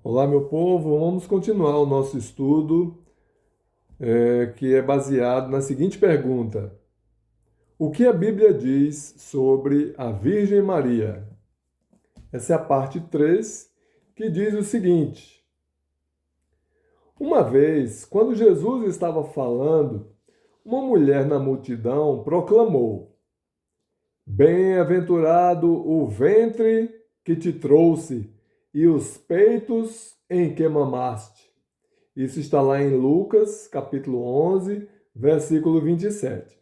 Olá, meu povo. Vamos continuar o nosso estudo, que é baseado na seguinte pergunta: o que a Bíblia diz sobre a Virgem Maria? Essa é a parte 3, que diz o seguinte: uma vez, quando Jesus estava falando, uma mulher na multidão proclamou: Bem-aventurado o ventre que te trouxe e os peitos em que mamaste. Isso está lá em Lucas, capítulo 11, versículo 27.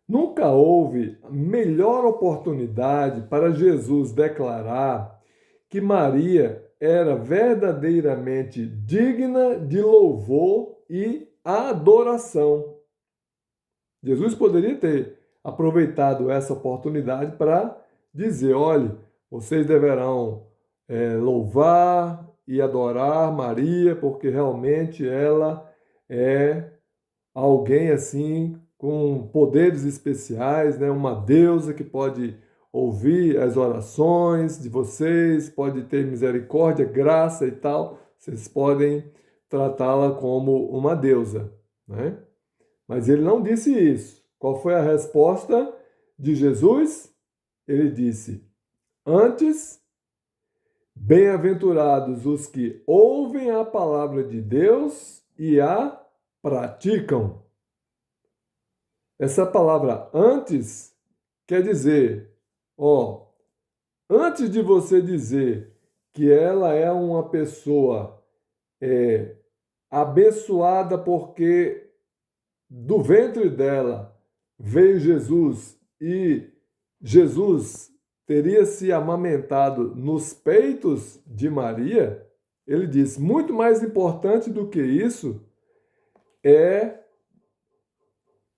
Nunca houve melhor oportunidade para Jesus declarar que Maria era verdadeiramente digna de louvor e adoração. Jesus poderia ter aproveitado essa oportunidade para dizer: olhe, vocês deverão louvar e adorar Maria, porque realmente ela é alguém assim com poderes especiais, né? Uma deusa que pode ouvir as orações de vocês, pode ter misericórdia, graça e tal. Vocês podem tratá-la como uma deusa, né? Mas ele não disse isso. Qual foi a resposta de Jesus? Ele disse: Antes, bem-aventurados os que ouvem a palavra de Deus e a praticam. Essa palavra antes quer dizer, ó, antes de você dizer que ela é uma pessoa abençoada porque do ventre dela veio Jesus e Jesus teria se amamentado nos peitos de Maria, ele diz: muito mais importante do que isso é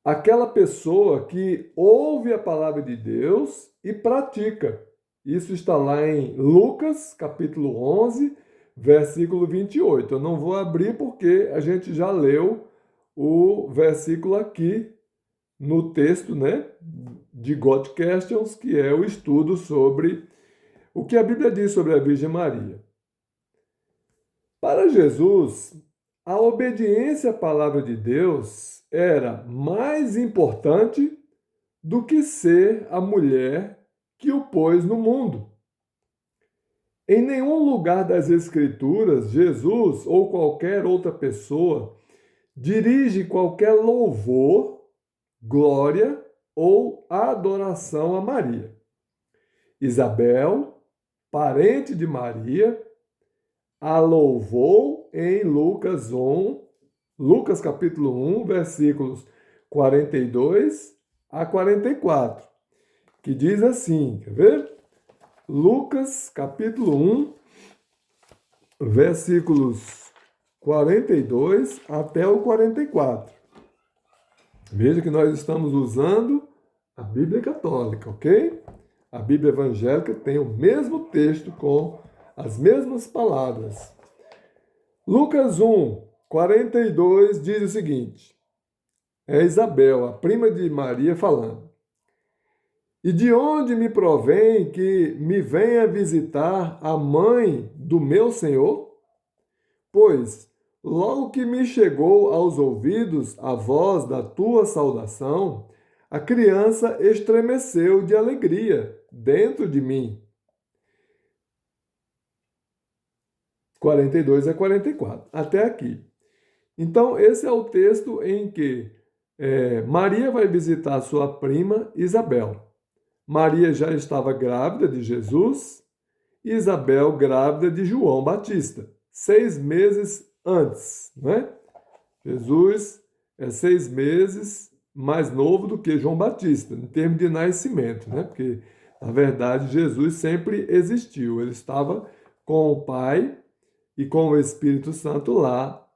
aquela pessoa que ouve a palavra de Deus e pratica. Isso está lá em Lucas, capítulo 11, versículo 28. Eu não vou abrir porque a gente já leu o versículo aqui no texto, né, de God Questions, que é o estudo sobre o que a Bíblia diz sobre a Virgem Maria. Para Jesus, a obediência à palavra de Deus era mais importante do que ser a mulher que o pôs no mundo. Em nenhum lugar das Escrituras, Jesus ou qualquer outra pessoa dirige qualquer louvor, glória ou adoração a Maria. Isabel, parente de Maria, a louvou em Lucas capítulo 1, versículos 42 a 44, que diz assim, quer ver? Lucas capítulo 1, versículos 42 até o 44. Veja que nós estamos usando a Bíblia Católica, ok? A Bíblia Evangélica tem o mesmo texto com as mesmas palavras. Lucas 1, 42 diz o seguinte: é Isabel, a prima de Maria, falando. E de onde me provém que me venha visitar a mãe do meu Senhor? Pois, logo que me chegou aos ouvidos a voz da tua saudação, a criança estremeceu de alegria dentro de mim. 42 a 44, até aqui. Então, esse é o texto em que Maria vai visitar sua prima Isabel. Maria já estava grávida de Jesus e Isabel grávida de João Batista, 6 meses antes, né? Jesus é 6 meses mais novo do que João Batista, em termos de nascimento, né? Porque, na verdade, Jesus sempre existiu. Ele estava com o Pai e com o Espírito Santo lá,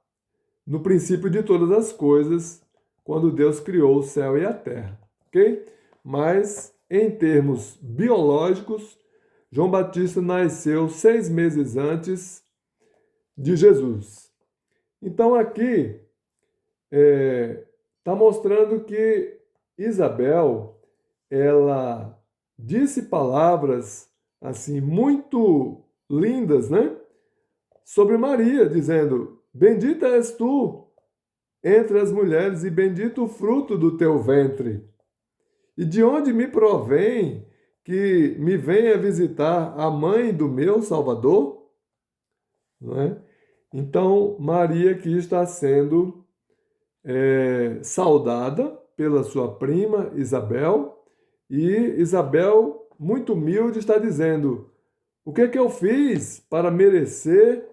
no princípio de todas as coisas, quando Deus criou o céu e a terra, ok? Mas, em termos biológicos, João Batista nasceu 6 meses antes de Jesus. Então, aqui está mostrando que Isabel, ela disse palavras assim muito lindas, né? sobre Maria, dizendo: Bendita és tu entre as mulheres, e bendito o fruto do teu ventre. E de onde me provém que me venha visitar a mãe do meu Salvador? Não é? Então, Maria aqui está sendo saudada pela sua prima Isabel, e Isabel, muito humilde, está dizendo: o que é que eu fiz para merecer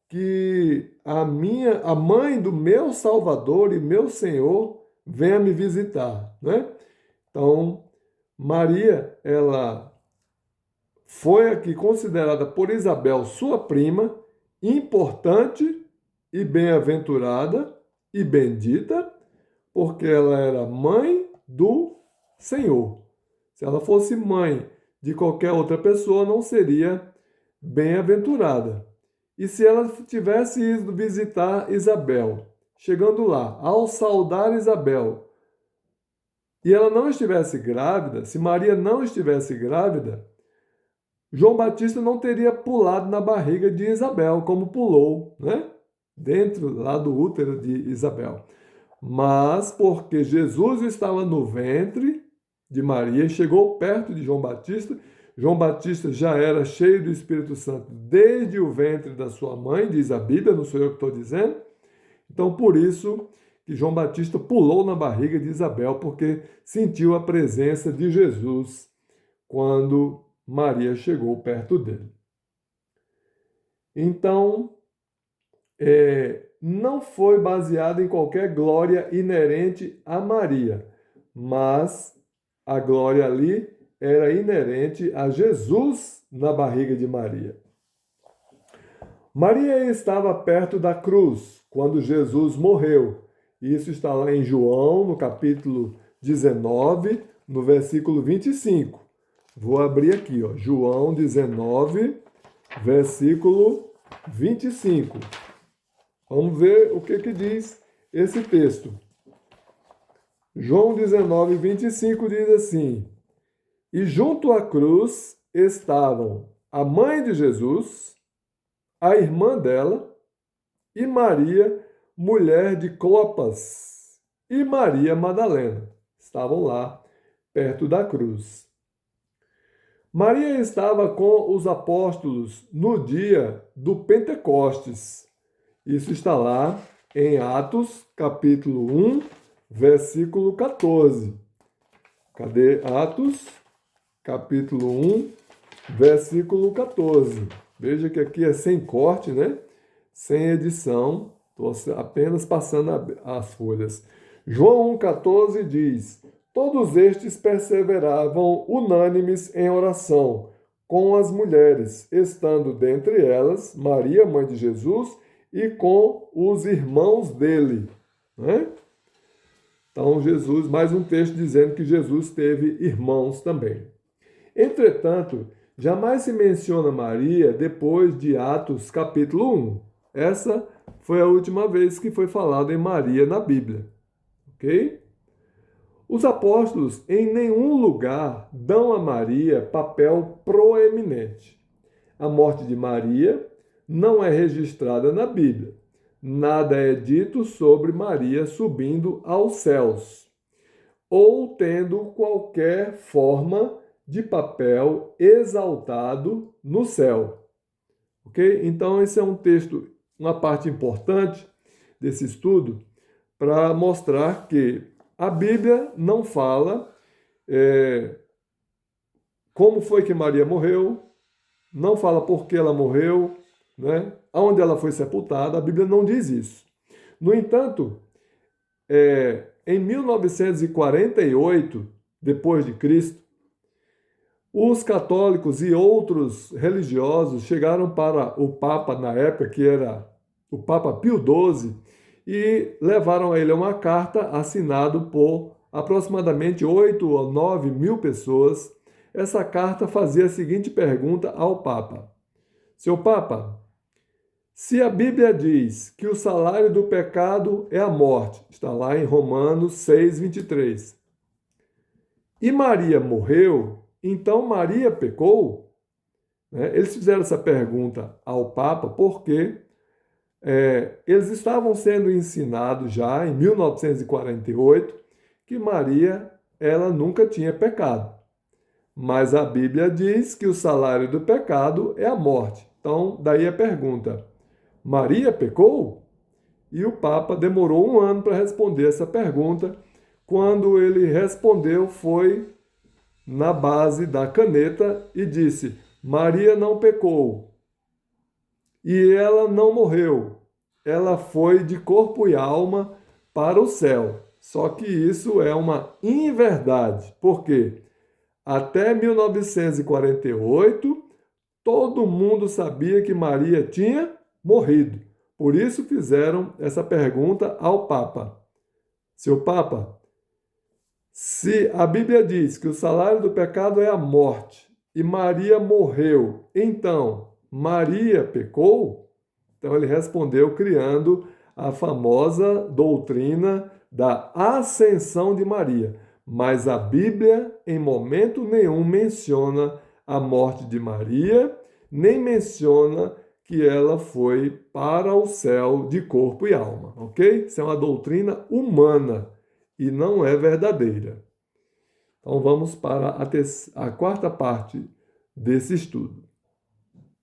que a mãe do meu Salvador e meu Senhor venha me visitar, né? Então, Maria, ela foi aqui considerada por Isabel sua prima, importante e bem-aventurada e bendita, porque ela era mãe do Senhor. Se ela fosse mãe de qualquer outra pessoa, não seria bem-aventurada. E se ela tivesse ido visitar Isabel, chegando lá, ao saudar Isabel, e ela não estivesse grávida, se Maria não estivesse grávida, João Batista não teria pulado na barriga de Isabel, como pulou, né? Dentro lá do útero de Isabel. Mas porque Jesus estava no ventre de Maria e chegou perto de João Batista já era cheio do Espírito Santo desde o ventre da sua mãe, diz a Bíblia, não sou eu que estou dizendo. Então, por isso que João Batista pulou na barriga de Isabel, porque sentiu a presença de Jesus quando Maria chegou perto dele. Então, não foi baseado em qualquer glória inerente a Maria, mas a glória ali era inerente a Jesus na barriga de Maria. Maria estava perto da cruz quando Jesus morreu. Isso está lá em João, no capítulo 19, no versículo 25. Vou abrir aqui, ó, João 19, versículo 25. Vamos ver o que diz esse texto. João 19, 25 diz assim: E junto à cruz estavam a mãe de Jesus, a irmã dela, e Maria, mulher de Clopas, e Maria Madalena. Estavam lá, perto da cruz. Maria estava com os apóstolos no dia do Pentecostes. Isso está lá em Atos, capítulo 1, versículo 14. Cadê Atos? Capítulo 1, versículo 14. Veja que aqui é sem corte, né? Sem edição. Estou apenas passando as folhas. João 1,14 diz: Todos estes perseveravam unânimes em oração com as mulheres, estando dentre elas Maria, mãe de Jesus, e com os irmãos dele. Né? Então, Jesus, mais um texto dizendo que Jesus teve irmãos também. Entretanto, jamais se menciona Maria depois de Atos capítulo 1. Essa foi a última vez que foi falado em Maria na Bíblia. Ok? Os apóstolos em nenhum lugar dão a Maria papel proeminente. A morte de Maria não é registrada na Bíblia. Nada é dito sobre Maria subindo aos céus ou tendo qualquer forma de papel exaltado no céu. Ok? Então, esse é um texto, uma parte importante desse estudo, para mostrar que a Bíblia não fala como foi que Maria morreu, não fala por que ela morreu, né? Onde ela foi sepultada, a Bíblia não diz isso. No entanto, em 1948, depois de Cristo, os católicos e outros religiosos chegaram para o Papa na época, que era o Papa Pio XII, e levaram a ele uma carta assinada por aproximadamente 8 ou 9 mil pessoas. Essa carta fazia a seguinte pergunta ao Papa: Seu Papa, se a Bíblia diz que o salário do pecado é a morte, está lá em Romanos 6, 23, e Maria morreu, então Maria pecou? Eles fizeram essa pergunta ao Papa porque Eles estavam sendo ensinados já em 1948 que Maria, ela nunca tinha pecado. Mas a Bíblia diz que o salário do pecado é a morte. Então, daí a pergunta: Maria pecou? E o Papa demorou um ano para responder essa pergunta. Quando ele respondeu, foi na base da caneta e disse: Maria não pecou e ela não morreu. Ela foi de corpo e alma para o céu. Só que isso é uma inverdade. Por quê? Até 1948, todo mundo sabia que Maria tinha morrido. Por isso fizeram essa pergunta ao Papa. Seu Papa, se a Bíblia diz que o salário do pecado é a morte e Maria morreu, então Maria pecou? Então ele respondeu criando a famosa doutrina da ascensão de Maria. Mas a Bíblia em momento nenhum menciona a morte de Maria, nem menciona que ela foi para o céu de corpo e alma, ok? Isso é uma doutrina humana e não é verdadeira. Então vamos para a quarta parte desse estudo.